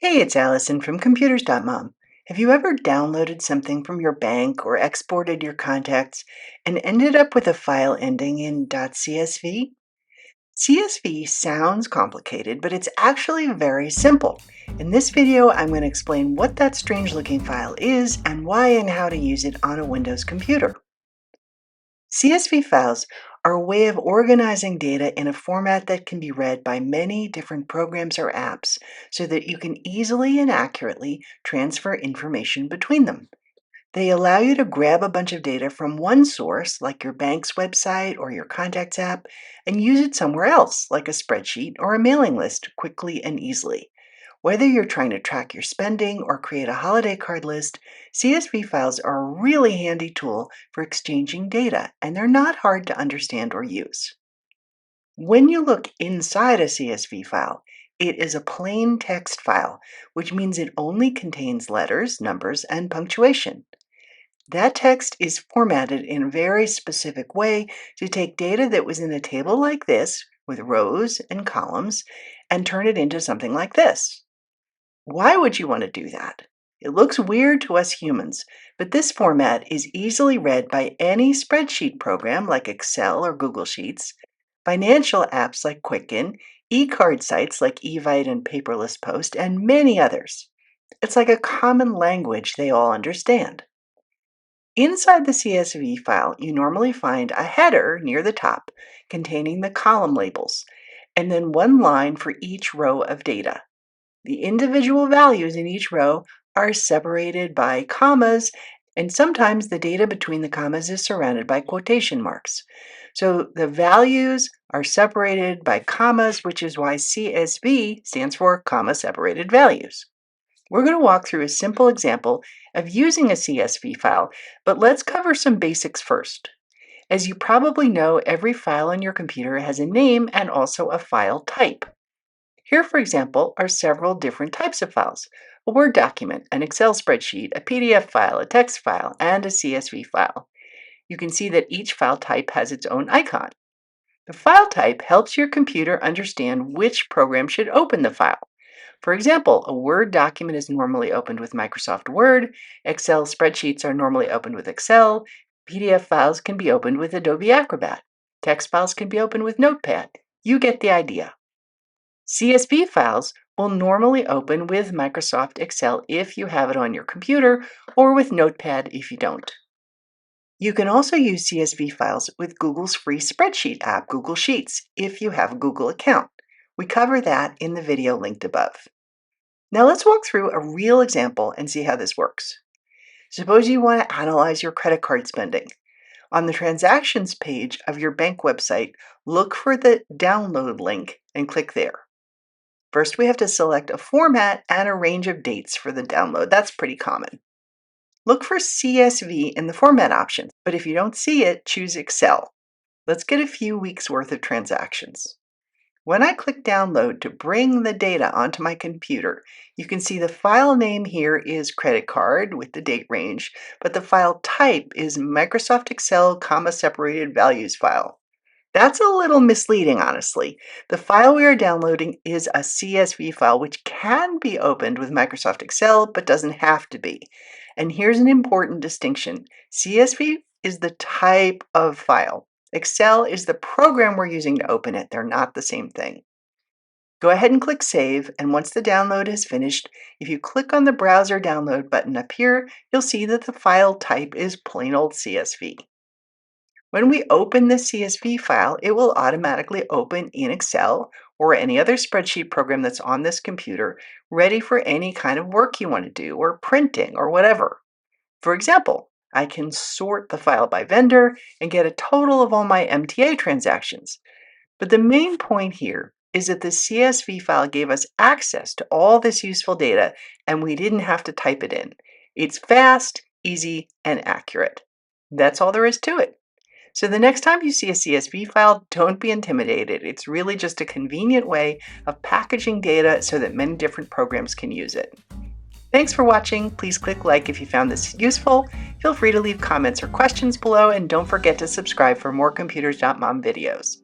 Hey, it's Allison from Computers.mom. Have you ever downloaded something from your bank or exported your contacts and ended up with a file ending in .csv? CSV sounds complicated, but it's actually very simple. In this video, I'm going to explain what that strange looking file is and why and how to use it on a Windows computer. CSV files are a way of organizing data in a format that can be read by many different programs or apps so that you can easily and accurately transfer information between them. They allow you to grab a bunch of data from one source, like your bank's website or your contacts app, and use it somewhere else, like a spreadsheet or a mailing list, quickly and easily. Whether you're trying to track your spending or create a holiday card list, CSV files are a really handy tool for exchanging data, and they're not hard to understand or use. When you look inside a CSV file, it is a plain text file, which means it only contains letters, numbers, and punctuation. That text is formatted in a very specific way to take data that was in a table like this, with rows and columns, and turn it into something like this. Why would you want to do that? It looks weird to us humans, but this format is easily read by any spreadsheet program like Excel or Google Sheets, financial apps like Quicken, e-card sites like Evite and Paperless Post, and many others. It's like a common language they all understand. Inside the CSV file, you normally find a header near the top containing the column labels, and then one line for each row of data. The individual values in each row are separated by commas, and sometimes the data between the commas is surrounded by quotation marks. So the values are separated by commas, which is why CSV stands for comma separated values. We're going to walk through a simple example of using a CSV file, but let's cover some basics first. As you probably know, every file on your computer has a name and also a file type. Here, for example, are several different types of files: a Word document, an Excel spreadsheet, a PDF file, a text file, and a CSV file. You can see that each file type has its own icon. The file type helps your computer understand which program should open the file. For example, a Word document is normally opened with Microsoft Word, Excel spreadsheets are normally opened with Excel, PDF files can be opened with Adobe Acrobat, text files can be opened with Notepad. You get the idea. CSV files will normally open with Microsoft Excel if you have it on your computer, or with Notepad if you don't. You can also use CSV files with Google's free spreadsheet app, Google Sheets, if you have a Google account. We cover that in the video linked above. Now let's walk through a real example and see how this works. Suppose you want to analyze your credit card spending. On the transactions page of your bank website, look for the download link and click there. First, we have to select a format and a range of dates for the download. That's pretty common. Look for CSV in the format option, but if you don't see it, choose Excel. Let's get a few weeks worth of transactions. When I click download to bring the data onto my computer, you can see the file name here is credit card with the date range, but the file type is Microsoft Excel, comma separated values file. That's a little misleading, honestly. The file we are downloading is a CSV file, which can be opened with Microsoft Excel, but doesn't have to be. And here's an important distinction. CSV is the type of file. Excel is the program we're using to open it. They're not the same thing. Go ahead and click Save, and once the download is finished, if you click on the Browser Download button up here, you'll see that the file type is plain old CSV. When we open the CSV file, it will automatically open in Excel or any other spreadsheet program that's on this computer, ready for any kind of work you want to do, or printing, or whatever. For example, I can sort the file by vendor and get a total of all my MTA transactions. But the main point here is that the CSV file gave us access to all this useful data, and we didn't have to type it in. It's fast, easy, and accurate. That's all there is to it. So the next time you see a CSV file, don't be intimidated. It's really just a convenient way of packaging data so that many different programs can use it. Thanks for watching. Please click like if you found this useful. Feel free to leave comments or questions below, and don't forget to subscribe for more Computers.mom videos.